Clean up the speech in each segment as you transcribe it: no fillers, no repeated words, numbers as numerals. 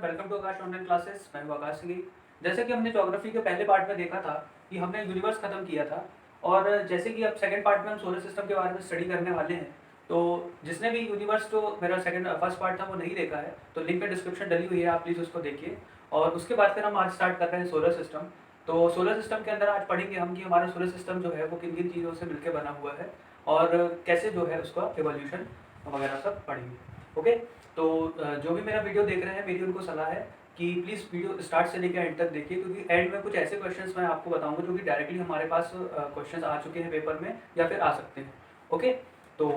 Welcome to Aakash online classes. मैं हूं आकाश सिंह। जैसे कि हमने ज्योग्राफी के पहले पार्ट में देखा था कि हमने यूनिवर्स खत्म किया था, और जैसे कि अब सेकंड पार्ट में हम सोलर सिस्टम के बारे में स्टडी करने वाले हैं। तो जिसने भी यूनिवर्स जो मेरा सेकंड फर्स्ट पार्ट था वो नहीं देखा है, तो लिंक में डिस्क्रिप्शन डली हुई है, आप प्लीज़ उसको देखिए। और उसके बाद फिर हम आज स्टार्ट कर रहे हैं सोलर सिस्टम। तो सोलर सिस्टम के अंदर आज पढ़ेंगे हम कि हमारा सोलर सिस्टम जो है वो किन किन चीज़ों से मिलकर बना हुआ है, और कैसे जो है उसका एवोल्यूशन वगैरह सब पढ़ेंगे। ओके। तो जो भी मेरा वीडियो देख रहे हैं, मेरी उनको सलाह है कि प्लीज़ वीडियो स्टार्ट से लेकर एंड तक देखिए, क्योंकि एंड में कुछ ऐसे क्वेश्चंस मैं आपको बताऊंगा जो कि डायरेक्टली हमारे पास क्वेश्चंस आ चुके हैं पेपर में या फिर आ सकते हैं। ओके। तो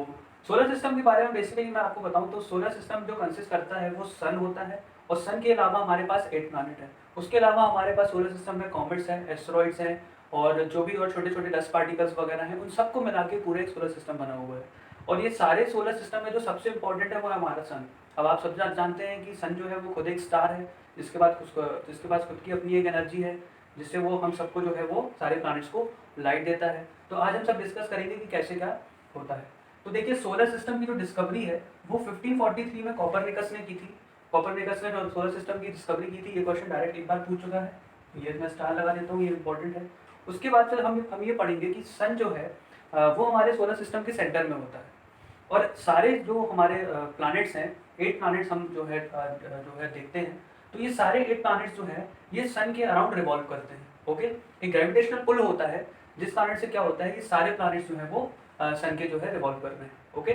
सोलर सिस्टम के बारे में बेसिकली मैं आपको बताऊं तो सोलर सिस्टम जो कंसिस्ट करता है वो सन होता है, और सन के अलावा हमारे पास 8 प्लैनेट है। उसके अलावा हमारे पास सोलर सिस्टम में कॉमेट्स हैं, एस्टेरॉइड्स हैं, और जो भी और छोटे छोटे डस्ट पार्टिकल्स वगैरह हैं, उन सबको मिला के पूरे एक सोलर सिस्टम बना हुआ है। और ये सारे सोलर सिस्टम में जो सबसे इंपॉर्टेंट है वो है हमारा सन। अब आप सब जानते हैं कि सन जो है वो खुद एक स्टार है, जिसके पास खुद की अपनी एक एनर्जी है, जिससे वो हम सबको जो है वो सारे प्लैनेट्स को लाइट देता है। तो आज हम सब डिस्कस करेंगे कि कैसे क्या होता है। तो देखिए, सोलर सिस्टम की जो डिस्कवरी है वो 1543 में कॉपरनिकस ने की थी। कॉपरनिकस ने जो सोलर सिस्टम की डिस्कवरी की थी, ये क्वेश्चन डायरेक्ट एक बार पूछ चुका है, ये मैं स्टार लगा देता हूँ, ये इंपॉर्टेंट है। उसके बाद फिर हम ये पढ़ेंगे कि सन जो है वो हमारे सोलर सिस्टम के सेंटर में होता है, और सारे जो हमारे प्लैनेट्स हैं, 8 प्लैनेट्स हम जो है देखते हैं, तो ये सारे 8 प्लैनेट्स जो हैं ये सन के अराउंड रिवॉल्व करते हैं। ओके। एक ग्रेविटेशनल पुल होता है जिस कारण से क्या होता है, ये सारे प्लैनेट्स जो हैं वो सन के जो है रिवॉल्व कर रहे हैं। ओके।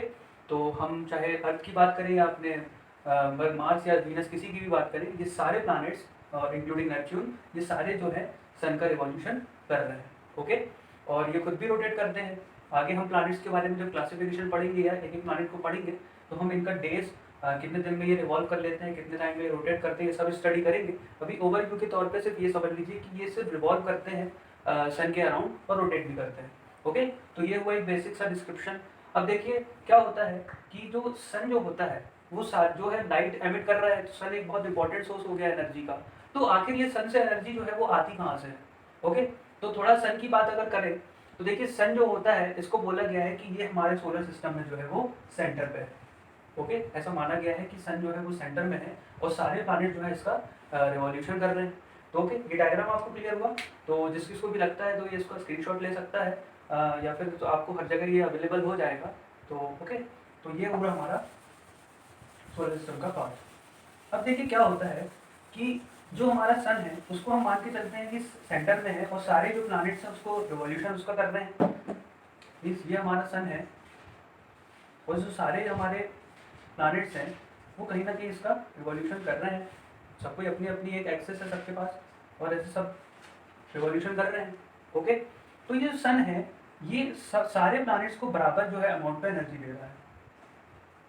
तो हम चाहे अर्थ की बात करें या अपने मार्स या वीनस, किसी की भी बात करें, ये सारे प्लैनेट्स और इंक्लूडिंग नेपच्यून, ये सारे जो है सन का रिवॉल्यूशन कर रहे हैं। ओके। और ये खुद भी रोटेट करते हैं। आगे हम प्लैनेट्स के बारे में जब क्लासिफिकेशन पढ़ेंगे या एक एक प्लैनेट को पढ़ेंगे, तो हम इनका डेज कितने दिन में ये रिवॉल्व कर लेते हैं, कितने टाइम में ये रोटेट करते हैं, ये सब स्टडी करेंगे। अभी ओवरव्यू के तौर पे सिर्फ ये समझ लीजिए कि ये सिर्फ रिवॉल्व करते हैं सन के अराउंड, और रोटेट भी करते हैं। ओके। तो ये हुआ एक बेसिक सा डिस्क्रिप्शन। अब देखिए क्या होता है कि जो सन जो होता है वो जो है लाइट एमिट कर रहा है, तो सन एक बहुत इंपॉर्टेंट सोर्स हो गया एनर्जी का। तो आखिर ये सन से एनर्जी जो है वो आती कहाँ से है? ओके। तो थोड़ा सन की बात अगर करें तो देखिए, सन जो होता है इसको बोला गया है कि ये हमारे सोलर सिस्टम में जो है वो सेंटर पे है। ओके। ऐसा माना गया है कि सन जो है वो सेंटर में है, और सारे प्लैनेट जो है इसका रिवॉल्यूशन कर रहे हैं। तो ओके, ये डायग्राम आपको क्लियर हुआ? तो जिस किसको भी लगता है तो ये इसका स्क्रीनशॉट ले सकता है, या फिर तो आपको हर जगह ये अवेलेबल हो जाएगा। तो ओके। तो ये हुआ हमारा सोलर सिस्टम का पार्ट। अब देखिए क्या होता है कि जो हमारा सन है उसको हम मान के चलते हैं कि सेंटर में है, और सारे जो प्लैनेट्स हैं उसको रिवॉल्यूशन उसका कर रहे हैं। मीन्स ये हमारा सन है, और जो सारे हमारे प्लैनेट्स हैं वो कहीं ना कहीं इसका रिवॉल्यूशन कर रहे हैं। सबको अपनी अपनी एक एक्सेस है सबके पास, और ऐसे सब रिवॉल्यूशन कर रहे हैं। ओके। तो ये जो सन है ये सारे प्लैनेट्स को बराबर जो है अमाउंट पे एनर्जी दे रहा है।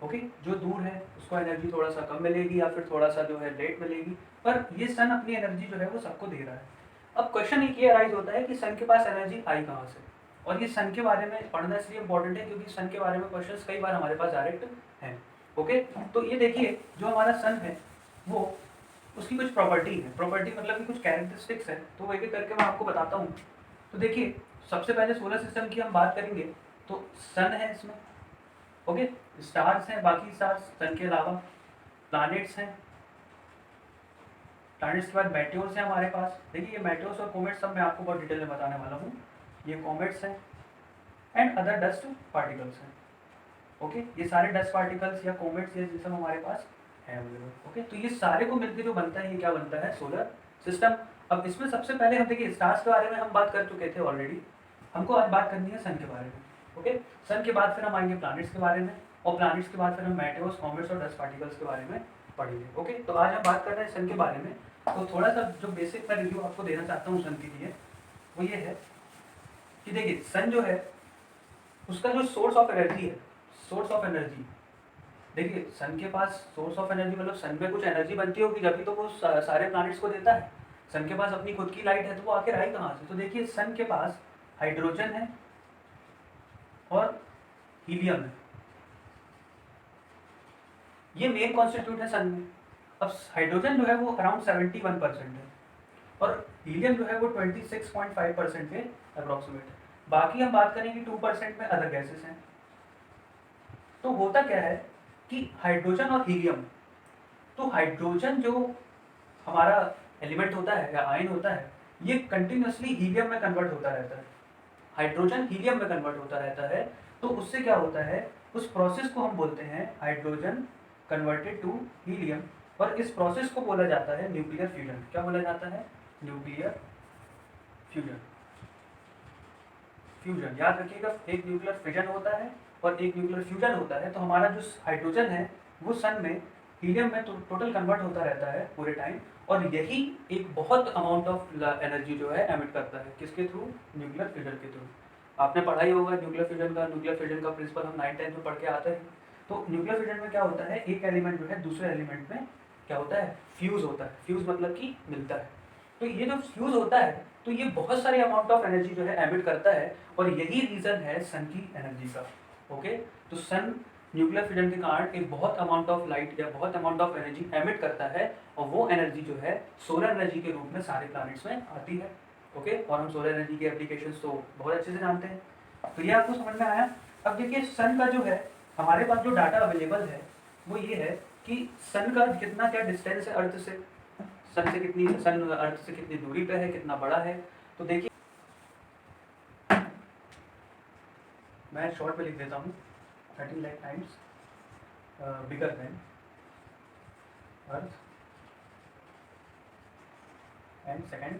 ओके। जो दूर है उसको एनर्जी थोड़ा सा कम मिलेगी, या फिर थोड़ा सा जो है लेट मिलेगी, पर ये सन अपनी एनर्जी जो है वो सबको दे रहा है। अब क्वेश्चन एक ये अराइज होता है कि सन के पास एनर्जी आई कहाँ से, और ये सन के बारे में पढ़ना इसलिए इंपॉर्टेंट है क्योंकि सन के बारे में क्वेश्चंस कई बार हमारे पास डायरेक्ट हैं। ओके। तो ये देखिए, जो हमारा सन है वो उसकी कुछ प्रॉपर्टी है, प्रॉपर्टी मतलब कि कुछ कैरेक्टरिस्टिक्स है, तो वो एक एक करके मैं आपको बताता हूँ। तो देखिए, सबसे पहले सोलर सिस्टम की हम बात करेंगे तो सन है इसमें। ओके। स्टार्स हैं, बाकी स्टार्स सन के अलावा, प्लैनेट्स हैं, प्लैनेट्स के बाद मेटेओर्स हैं हमारे पास। देखिए, ये मेटेओर्स और कॉमेट्स सब मैं आपको बहुत डिटेल में बताने वाला हूँ। ये कॉमेट्स हैं एंड अदर डस्ट पार्टिकल्स हैं। ओके। ये सारे डस्ट पार्टिकल्स या कॉमेट्स ये सब हमारे पास है अवेलेबल। ओके। तो ये सारे को मिलकर जो बनता है, ये क्या बनता है? Solar system. अब इसमें सबसे पहले हम देखिए स्टार्स के बारे में हम बात कर चुके थे ऑलरेडी, हमको आज बात करनी है सन के बारे में। ओके। सन के बाद फिर हम आएंगे प्लैनेट्स के बारे में, और प्लैनेट्स के बाद फिर हम मेटेओर्स, कॉमेट्स और डस्ट पार्टिकल्स के बारे में पढ़ेंगे। ओके। तो आज हम बात कर रहे हैं सन के बारे में। तो थोड़ा सा जो बेसिक मैं रिव्यू आपको देना चाहता हूँ सन के लिए, वो ये है कि देखिए, सन जो है उसका जो सोर्स ऑफ एनर्जी है, सोर्स ऑफ एनर्जी, देखिए सन के पास सोर्स ऑफ एनर्जी मतलब सन में कुछ एनर्जी बनती होगी जब भी तो वो सारे प्लैनेट्स को देता है। सन के पास अपनी खुद की लाइट है, तो वो आखिर आई कहाँ से? तो देखिए, सन के पास हाइड्रोजन है और हीलियम है, ये मेन कॉन्स्टिट्यूट है सन में। अब हाइड्रोजन जो है वो अराउंड 71% है, और हीलियम जो है वो 26.5% के अप्रोक्सीमेट है। बाकी हम बात करेंगे 2% में अदर गैसेस हैं। तो होता क्या है कि हाइड्रोजन और हीलियम, तो हाइड्रोजन जो हमारा एलिमेंट होता है या आयन होता है, ये कंटिन्यूसली हीलियम में कन्वर्ट होता रहता है, हाइड्रोजन हीलियम में कन्वर्ट होता रहता है। तो उससे क्या होता है, उस प्रोसेस को हम बोलते हैं हाइड्रोजन कन्वर्टेड टू हीलियम, और इस प्रोसेस को बोला जाता है न्यूक्लियर फ्यूजन। क्या बोला जाता है? Nuclear fusion. फ्यूजन याद रखिएगा, एक न्यूक्लियर फिजन होता है और एक न्यूक्लियर फ्यूजन होता है। तो हमारा जो हाइड्रोजन है वो सन में हीलियम में टोटल कन्वर्ट होता रहता है पूरे टाइम, और यही एक बहुत अमाउंट ऑफ एनर्जी जो है एमिट करता है। किसके थ्रू? न्यूक्लियर फ्यूजन के थ्रू। आपने पढ़ा ही होगा न्यूक्लियर फ्यूजन का प्रिंसिपल हम 9th-10th में पढ़ के आते हैं। तो न्यूक्लियर फ्यूजन में क्या होता है, एक एलिमेंट जो है दूसरे एलिमेंट में क्या होता है, फ्यूज होता है। फ्यूज मतलब कि मिलता है। तो ये जो फ्यूज होता है तो ये बहुत सारे अमाउंट ऑफ एनर्जी जो है एमिट करता है, और यही रीजन है सन की एनर्जी का। ओके, तो सन न्यूक्लियर फ्यूजन के कारण एक बहुत अमाउंट ऑफ लाइट या बहुत अमाउंट ऑफ एनर्जी एमिट करता है, और वो एनर्जी जो है सोलर एनर्जी के रूप में सारे प्लैनेट्स में आती है। ओके, और हम सोलर एनर्जी के एप्लीकेशंस तो बहुत अच्छे से जानते हैं। तो ये आपको समझ में आया। अब देखिए सन का जो है हमारे पास जो डाटा अवेलेबल है वो ये है कि सन का कितना क्या डिस्टेंस है अर्थ से, सन से कितनी, सन अर्थ से कितनी दूरी पे है, कितना बड़ा है। तो देखिए मैं शॉर्ट में लिख देता हूँ, 13 lakh times bigger than earth, and second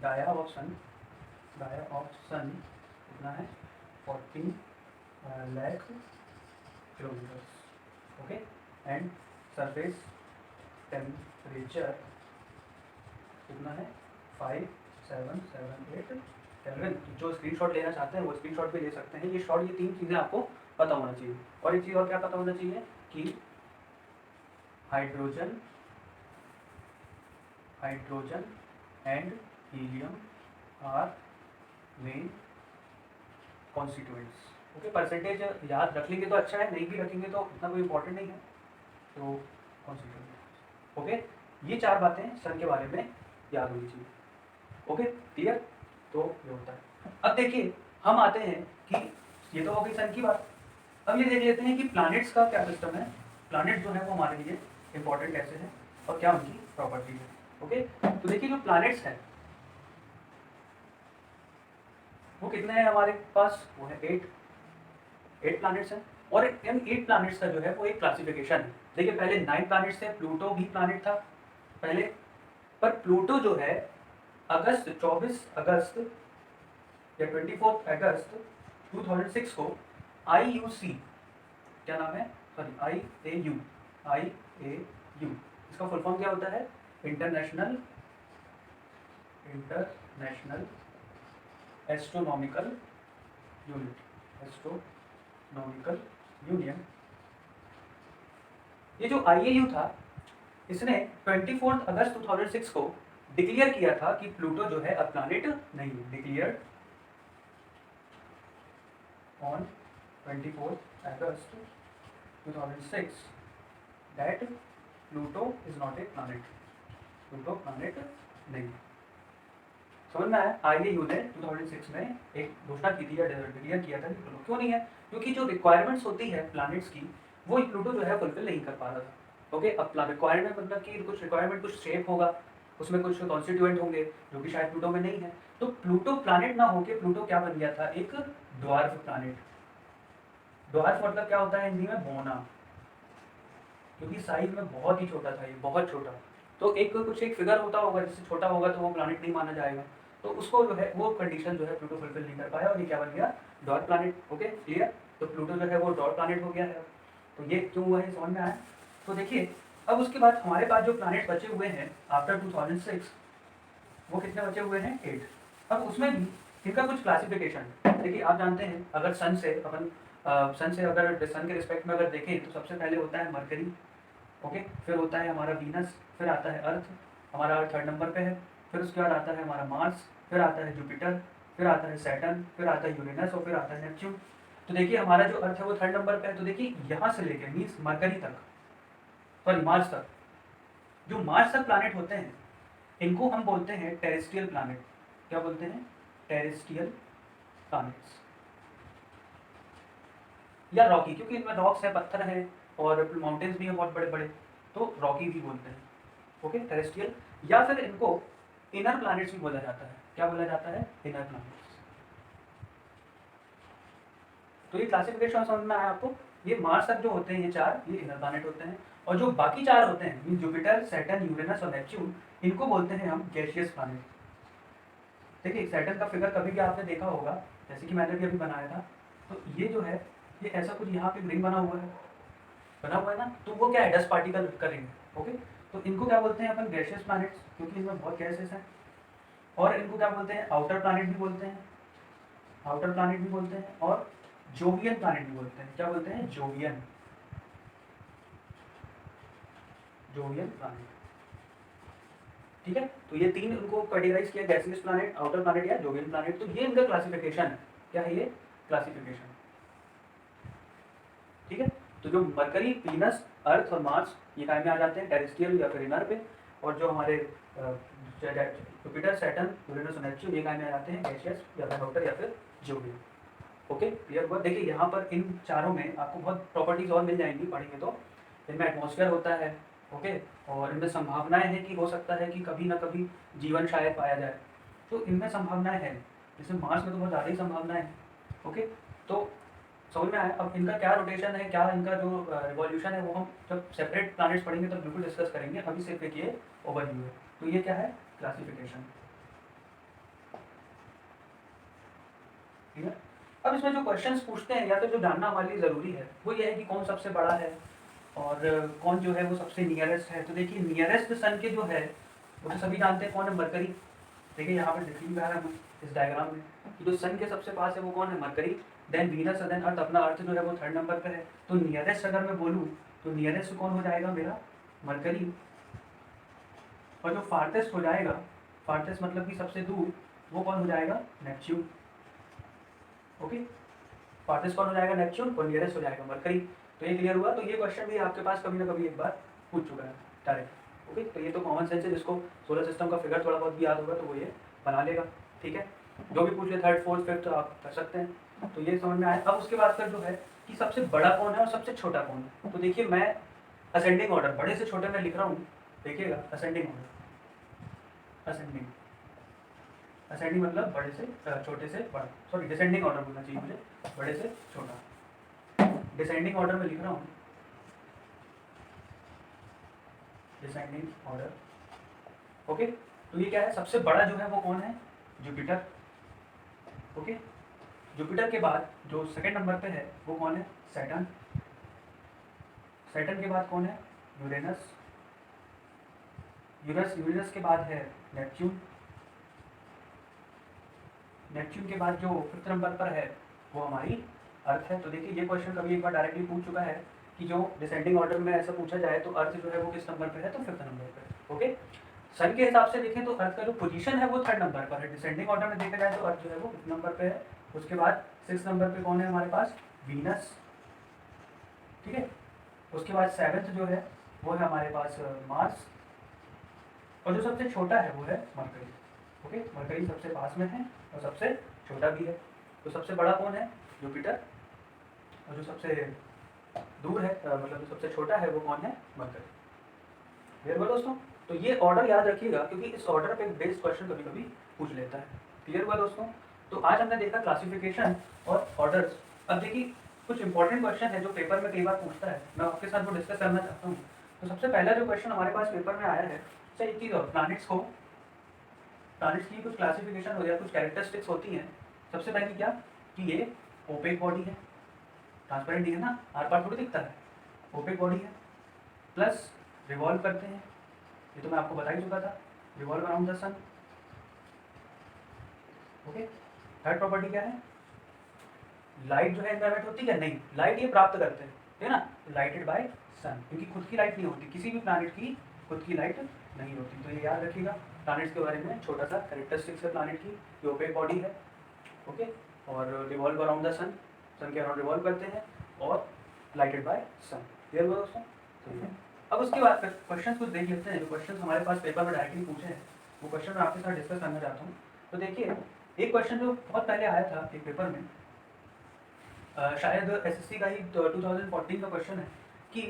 dia of sun कितना है, 14 lakh kilometres. Okay, and surface temperature कितना है, 5778 केल्विन। जो स्क्रीनशॉट लेना चाहते हैं वो स्क्रीनशॉट भी ले सकते हैं। ये शॉर्ट, ये 3 चीज़ें आपको पता होना चाहिए। और एक चीज़ और क्या पता होना चाहिए कि hydrogen and helium are main constituents. Okay, percentage याद रख लेंगे तो अच्छा है, नहीं भी रखेंगे तो इतना कोई इंपॉर्टेंट नहीं है। तो कॉन्स्टिट्यूएंट्स, ओके, ये 4 बातें सन के बारे में याद होनी चाहिए। Okay, clear? तो ये होता है। अब देखिए हम आते हैं कि ये तो हो गई सन की बात। अब ये देख लेते हैं कि प्लैनेट्स का क्या सिस्टम है। प्लैनेट जो है वो हमारे लिए इंपॉर्टेंट कैसे हैं और क्या उनकी प्रॉपर्टी है। ओके, तो देखिए जो प्लैनेट्स हैं वो कितने हैं हमारे पास, वो है 8 प्लैनेट्स हैं। और इन 8 प्लैनेट्स का जो है वो एक क्लासिफिकेशन है। देखिए पहले 9 प्लैनेट्स थे, प्लूटो भी प्लैनेट था पहले, पर प्लूटो जो है 24 अगस्त या 24 अगस्त 2006 को IUC, क्या नाम है, सॉरी IAU, इसका फुल फॉर्म क्या होता है, इंटरनेशनल एस्ट्रोनॉमिकल यूनियन। ये जो IAU था इसने 24 अगस्त 2006 को डिक्लेयर किया था कि प्लूटो जो है अब प्लैनेट नहीं है। Declared on 24 August 2006 that Pluto is not a planet, Pluto planet नहीं। समझ में आया? IAU ने 2006 में एक घोषणा की थी या डिक्लेयर किया था कि प्लूटो क्यों नहीं है, क्योंकि जो रिक्वायरमेंट्स होती है प्लैनेट्स की वो प्लूटो जो है फुलफिल नहीं कर पा रहा था। ओके, अब रिक्वायरमेंट मतलब कि कुछ रिक्वायरमेंट, कुछ शेप होगा, उसमें कुछ कॉन्स्टिट्यूएंट होंगे जो कि शायद प्लूटो में नहीं है। तो प्लूटो प्लैनेट ना होके प्लूटो क्या बन गया था, एक ड्वार्फ प्लैनेट। ड्वार्फ मतलब क्या होता है हिंदी में, बौना, क्योंकि साइज में बहुत ही छोटा था, ये बहुत छोटा। तो एक फिगर होता होगा, जिससे छोटा होगा तो वो प्लैनेट नहीं माना जाएगा। तो उसको जो है वो कंडीशन जो है प्लूटो फुलफिल नहीं कर पाया और ये क्या बन गया, डॉट प्लैनेट। Okay, clear? तो प्लूटो जो है वो डॉट प्लैनेट हो गया है। तो ये क्यों हुआ है समझ में आया? तो देखिए अब उसके बाद हमारे पास जो प्लैनेट बचे हुए हैं आफ्टर 2006, वो कितने बचे हुए हैं, 8। अब उसमें भी इनका कुछ क्लासिफिकेशन। देखिए आप जानते हैं अगर सन से अगर सन के रिस्पेक्ट में अगर देखें तो सबसे पहले होता है मरकरी। ओके, फिर होता है हमारा वीनस, फिर आता है अर्थ, हमारा अर्थ 3rd नंबर पे है। फिर उसके बाद आता है हमारा मार्स, फिर आता है जुपिटर, फिर आता है सैटर्न, फिर आता है यूरेनस और फिर आता है नेपच्यून। तो देखिए हमारा जो अर्थ है वो 3rd नंबर पे है। तो देखिए यहाँ से लेकर मीन्स मरकरी तक, सॉरी मार्स तक, जो मार्स तक प्लैनेट होते हैं इनको हम बोलते हैं टेरेस्ट्रियल प्लैनेट। क्या बोलते हैं, टेरेस्ट्रियल प्लैनेट्स, या रॉकी, क्योंकि इनमें रॉक्स है, पत्थर है और माउंटेन्स भी हैं बहुत बड़े बड़े, तो रॉकी भी बोलते हैं। ओके, टेरेस्ट्रियल या फिर इनको इनर प्लैनेट्स भी बोला जाता है। क्या बोला जाता है? Inner planets. तो ये क्लासिफिकेशन समझ में आया आपको? ये मार्स तक जो होते हैं ये 4 ये इनर प्लैनेट होते हैं, और जो बाकी 4 होते हैं मीन जुपिटर, सैटर्न, यूरेनस और नेपच्यून, इनको बोलते हैं हम गैसियस प्लैनेट। देखिए सैटर्न का फिगर कभी भी आपने देखा होगा, जैसे कि मैंने भी अभी बनाया था, तो ये जो है ये ऐसा कुछ यहाँ पे रिंग बना हुआ है ना, तो वो क्या है? डस्ट पार्टिकल का रिंग है। ओके, तो इनको क्या बोलते हैं अपन? गैसियस प्लैनेट्स, क्योंकि इनमें बहुत गैसेस हैं। और इनको क्या बोलते हैं? आउटर प्लैनेट भी बोलते हैं, आउटर प्लैनेट भी बोलते हैं, और जोवियन प्लैनेट भी बोलते हैं। क्या बोलते हैं? Jovian, Jovian planet. ठीक है, तो ये 3 उनको कैटेगराइज किया, गैसियस प्लैनेट, आउटर प्लैनेट या जोवियन प्लैनेट। तो ये इनका क्लासिफिकेशन है। क्या है ये? क्लासिफिकेशन। ठीक है, तो जो मरकरी, वीनस, अर्थ और मार्स ये काय में आ जाते हैं? टेरेस्ट्रियल या फिर इनर पे। और जो हमारे जुपिटर, सैटर्न, यूरेनस और नेपच्यून ये काय में आ जाते हैं? गैसियस या फिर आउटर या फिर जोवियन। ओके, क्लियर हुआ? देखिए यहाँ पर इन चारों में आपको बहुत प्रॉपर्टीज और मिल जाएंगी पढ़ेंगे तो। इनमें एटमॉस्फेयर होता है, ओके, और इनमें संभावनाएं हैं कि हो सकता है कि कभी ना कभी जीवन शायद पाया जाए, तो इनमें संभावनाएं हैं। जैसे मार्स में तो बहुत ज़्यादा ही संभावनाएं हैं। ओके, तो समझ में आया? अब इनका क्या रोटेशन है, क्या इनका जो रिवॉल्यूशन है, वो हम जब सेपरेट प्लैनेट्स पढ़ेंगे तब बिल्कुल डिस्कस करेंगे। अभी सिर्फ एक ये ओवरव्यू है। तो ये क्या है? क्लासिफिकेशन। ठीक है, अब इसमें जो क्वेश्चंस पूछते हैं या तो जो जानना हमारे लिए ज़रूरी है वो ये है कि कौन सबसे बड़ा है और कौन जो है वो सबसे नियरेस्ट है। तो देखिए नियरेस्ट सन के जो है वो तो सभी जानते हैं, कौन है? मरकरी। देखिए यहाँ पर दिख भी रहा है इस डायग्राम में कि जो सन के सबसे पास है वो कौन है? मरकरी। देन वीनस, देन अर्थ। अपना अर्थ जो है वो 3rd नंबर पर है। तो नियरेस्ट अगर मैं बोलूँ तो नियरेस्ट कौन हो जाएगा मेरा? मरकरी। और जो फारथेस्ट हो जाएगा, फारथेस्ट मतलब कि सबसे दूर, वो कौन हो जाएगा? नेपच्यून। ओके, फारथेस्ट कौन हो जाएगा? नेपच्यून, और नियरेस्ट हो जाएगा मरकरी। तो ये क्लियर हुआ? तो ये क्वेश्चन भी आपके पास कभी ना कभी एक बार पूछ चुका है डायरेक्ट। ओके, तो ये तो कॉमन सेंस है, जिसको सोलर सिस्टम का फिगर थोड़ा बहुत भी याद होगा तो वो ये बना लेगा। ठीक है, जो भी पूछ ले 3rd, 4th, 5th तो आप कर सकते हैं। तो ये समझ में आया। अब उसके बाद फिर जो है कि सबसे बड़ा कौन है और सबसे छोटा कौन है। तो देखिए मैं असेंडिंग ऑर्डर, बड़े से छोटे में लिख रहा हूँ। देखिएगा असेंडिंग ऑर्डर, असेंडिंग, असेंडिंग मतलब बड़े से छोटे से बड़ा, सॉरी डिसेंडिंग ऑर्डर बोलना चाहिए मुझे, बड़े से छोटा। डिसेंडिंग ऑर्डर में लिख रहा हूँ, डिसेंडिंग ऑर्डर। ओके, तो ये क्या है? सबसे बड़ा जो है वो कौन है? जुपिटर। ओके, जुपिटर के बाद जो 2nd नंबर पे है वो कौन है? सैटर्न। सैटर्न के बाद कौन है? यूरेनस। यूरेनस के बाद है नेपच्यून। नेपच्यून के बाद जो 5th नंबर पर है वो हमारी अर्थ है। तो देखिए ये क्वेश्चन कभी एक बार डायरेक्टली पूछ चुका है कि जो डिसेंडिंग ऑर्डर में ऐसा पूछा जाए तो अर्थ जो है वो किस नंबर पे है? तो 5th नंबर पे। ओके, सन के हिसाब से देखें तो अर्थ का जो पोजीशन है वो 3rd नंबर पर है। डिसेंडिंग ऑर्डर में देखा जाए तो अर्थ जो है वो 5th नंबर पे है। उसके बाद 6th नंबर पे कौन है हमारे पास? वीनस। ठीक है, उसके बाद 7th जो है वो है हमारे पास मार्स, और जो सबसे छोटा है वो है मरकरी। ओके, मरकरी सबसे पास में है और सबसे छोटा भी है। तो सबसे बड़ा कौन है? जुपिटर, और जो सबसे दूर है मतलब जो सबसे छोटा है वो कौन है? मरकरी। क्लियर हुआ दोस्तों? तो ये ऑर्डर याद रखिएगा क्योंकि इस ऑर्डर पे बेस्ड क्वेश्चन कभी कभी पूछ लेता है। क्लियर हुआ दोस्तों? तो आज हमने देखा क्लासिफिकेशन और ऑर्डर्स। अब देखिए कुछ इंपॉर्टेंट क्वेश्चन है जो पेपर में कई बार पूछता है, मैं आपके साथ वो डिस्कस करना चाहता हूँ। तो सबसे पहला जो क्वेश्चन हमारे पास पेपर में आया है, एक चीज़ और, प्लैनेट्स की कुछ क्लासिफिकेशन हो या कुछ कैरेक्टरिस्टिक्स होती हैं। सबसे पहली क्या कि ये ओपेक बॉडी है, ट्रांसपेरेंट है ना, आर पार थोड़ी दिखता है, ओपेक बॉडी है, प्लस रिवॉल्व करते हैं, ये तो मैं आपको बता ही चुका था, revolve around the sun. Okay, 3rd property क्या है? लाइट जो है इनका एमिट होती है? नहीं, लाइट ये प्राप्त करते हैं, है ना, लाइटेड बाय सन, क्योंकि खुद की लाइट नहीं होती, किसी भी प्लैनेट की खुद की लाइट नहीं होती। तो ये याद रखिएगा प्लैनेट्स के बारे में छोटा सा कैरेक्टरिस्टिक्स है प्लैनेट की। ये ओपेक बॉडी है, ओके, और रिवॉल्व अराउंड द सन, सन के अराउंड रिवॉल्व करते हैं, और लाइटेड बाय सन। क्लियर हुआ दोस्तों? अब उसके बाद फिर क्वेश्चन कुछ देख लेते हैं, जो क्वेश्चन हमारे पास पेपर में डायरेक्टली पूछे हैं वो क्वेश्चन मैं आपके साथ डिस्कस करना चाहता हूँ। तो देखिए एक क्वेश्चन जो बहुत पहले आया था एक पेपर में, शायद एसएससी का ही 2014 का क्वेश्चन है कि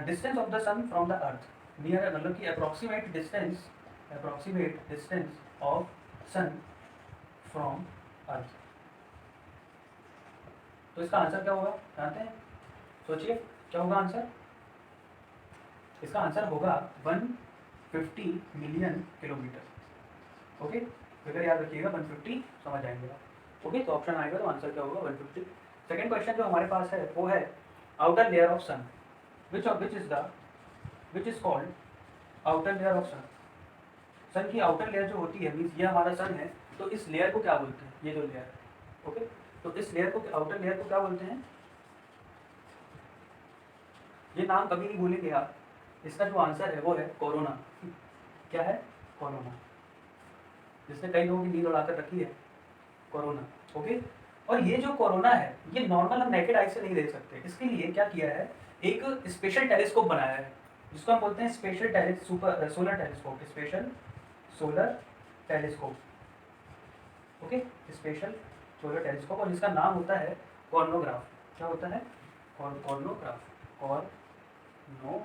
distance of the sun from the earth near, मतलब कि approximate distance approximate distance of sun from earth. तो इसका आंसर क्या होगा जानते हैं? सोचिए क्या होगा आंसर। इसका आंसर होगा 150 मिलियन किलोमीटर। ओके, फिगर याद रखिएगा 150, समझ जाएंगे आप। ओके, तो ऑप्शन आएगा तो आंसर क्या होगा 150। सेकेंड क्वेश्चन जो हमारे पास है वो है outer layer of sun, which is called outer layer of sun. Sun की आउटर लेयर जो होती है, मीन्स ये हमारा सन है, तो इस लेयर को क्या बोलते हैं? ये जो लेयर है, ओके, तो इस लेयर को, आउटर लेयर को क्या बोलते हैं? ये नाम कभी नहीं भूलेंगे आप। इसका जो आंसर है वो है कोरोना। क्या है? कोरोना, जिसने कई लोगों की नींद उड़ाकर रखी है, कोरोना। ओके, और ये जो कोरोना है ये नॉर्मल हम नेकेड आई से नहीं देख सकते। इसके लिए क्या किया है, एक स्पेशल टेलीस्कोप बनाया है जिसको हम बोलते हैं special solar telescope, special solar telescope. Okay, special solar telescope, और जिसका नाम होता है कॉर्नोग्राफ। क्या होता है? कॉर्नोग्राफ, कॉर्नोग्राफ।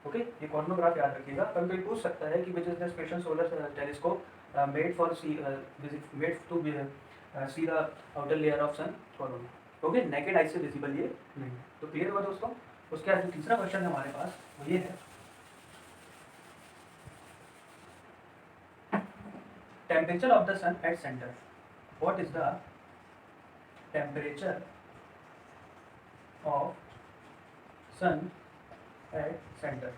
ओके, ये कॉर्नोग्राफ याद रखिएगा। कभी कोई पूछ सकता है कि which is the special solar telescope made for made to see the outer layer of sun, corona. Okay, naked eye से विजिबल ये नहीं। तो क्लियर हुआ दोस्तों। उसके बाद जो तीसरा क्वेश्चन है हमारे पास वो ये है, temperature of the sun at centre. What is the temperature of sun at centre?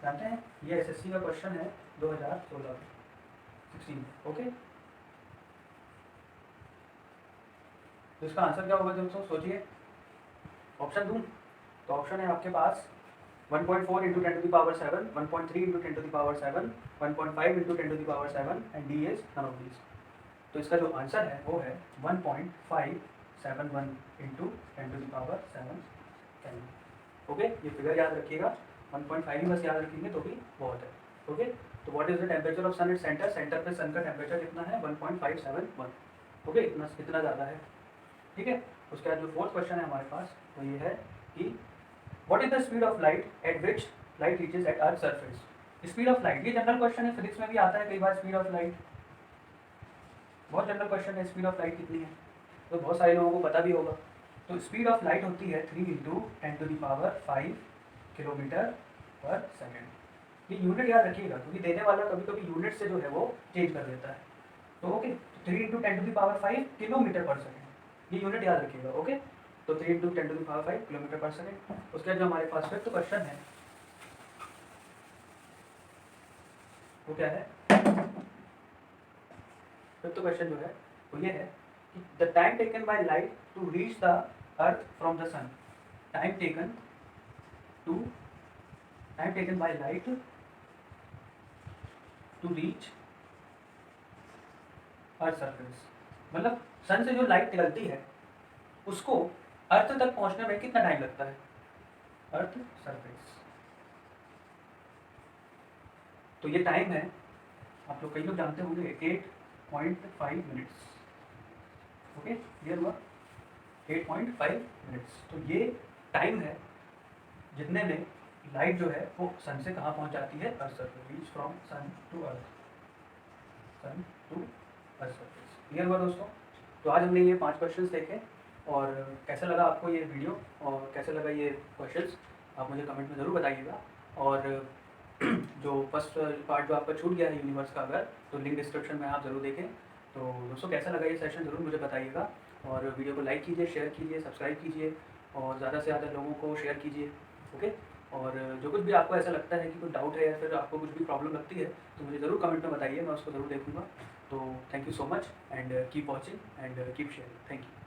जानते हैं? ये एसएससी का क्वेश्चन है 2016। ओके, तो इसका आंसर क्या होगा दोस्तों? सोचिए, ऑप्शन दूं तो ऑप्शन है आपके पास 1.4 into 10 to the power 7, 1.3 into 10 to the power 7, 1.5 into 10 to the power 7 and D is none of these. तो इसका जो आंसर है वो है 1.571 into 10 to the power 7। Okay, ये फिगर याद रखिएगा, 1.5 ही बस याद रखेंगे तो भी बहुत है। ओके, तो what is the temperature of sun at centre? Centre पे सन का टेम्परेचर कितना है? 1.571। ओके, इतना ज़्यादा है। ठीक है, उसके बाद जो फोर्थ क्वेश्चन है हमारे पास वो ये है कि what is the speed of light at which light reaches at earth surface. Speed of light, ये जनरल क्वेश्चन है, फिजिक्स में भी आता है कई बार। स्पीड ऑफ लाइट बहुत जनरल क्वेश्चन है, स्पीड ऑफ लाइट कितनी है तो बहुत सारे लोगों को पता भी होगा। तो स्पीड ऑफ लाइट होती है 3 into 10 to the power 5 kilometre per second. ये यूनिट याद रखिएगा क्योंकि देने वाला कभी कभी यूनिट से जो है वो चेंज कर देता है। तो okay, 3 into 10 to the power 5 kilometre per second, ये यूनिट याद रखिएगा। ओके, तो 3 into 10 to the power 5 kilometre per second. उसके बाद जो हमारे पास फिफ्थ क्वेश्चन है वो क्या है? फिफ्थ क्वेश्चन जो है वो ये है कि the time taken by light to reach the earth from the sun. Time taken by light to reach earth surface, मतलब सन से जो लाइट निकलती है उसको अर्थ तक पहुंचने में कितना टाइम लगता है? Earth surface. तो ये टाइम है, आप लोग कई लोग जानते होंगे, 8.5 मिनट्स। ओके, क्लियर हुआ? 8.5 मिनट्स। तो ये टाइम है जितने में लाइट जो है वो सन से कहाँ पहुँच जाती है? Earth surface. Reach from sun to earth, sun to earth surface. Clear हुआ दोस्तों? तो आज हमने ये 5 क्वेश्चंस देखे, और कैसा लगा आपको ये वीडियो और कैसा लगा ये क्वेश्चंस आप मुझे कमेंट में ज़रूर बताइएगा। और जो फर्स्ट पार्ट जो आपका छूट गया है यूनिवर्स का, अगर तो लिंक डिस्क्रिप्शन में आप ज़रूर देखें। तो दोस्तों कैसा लगा ये सेशन ज़रूर मुझे बताइएगा, और वीडियो को लाइक कीजिए, शेयर कीजिए, सब्सक्राइब कीजिए, और ज़्यादा से ज़्यादा लोगों को शेयर कीजिए। ओके, और जो कुछ भी आपको ऐसा लगता है कि कोई डाउट है या फिर आपको कुछ भी प्रॉब्लम लगती है तो मुझे ज़रूर कमेंट में बताइए, मैं उसको ज़रूर देखूँगा। तो thank you so much and keep watching and keep sharing. Thank you.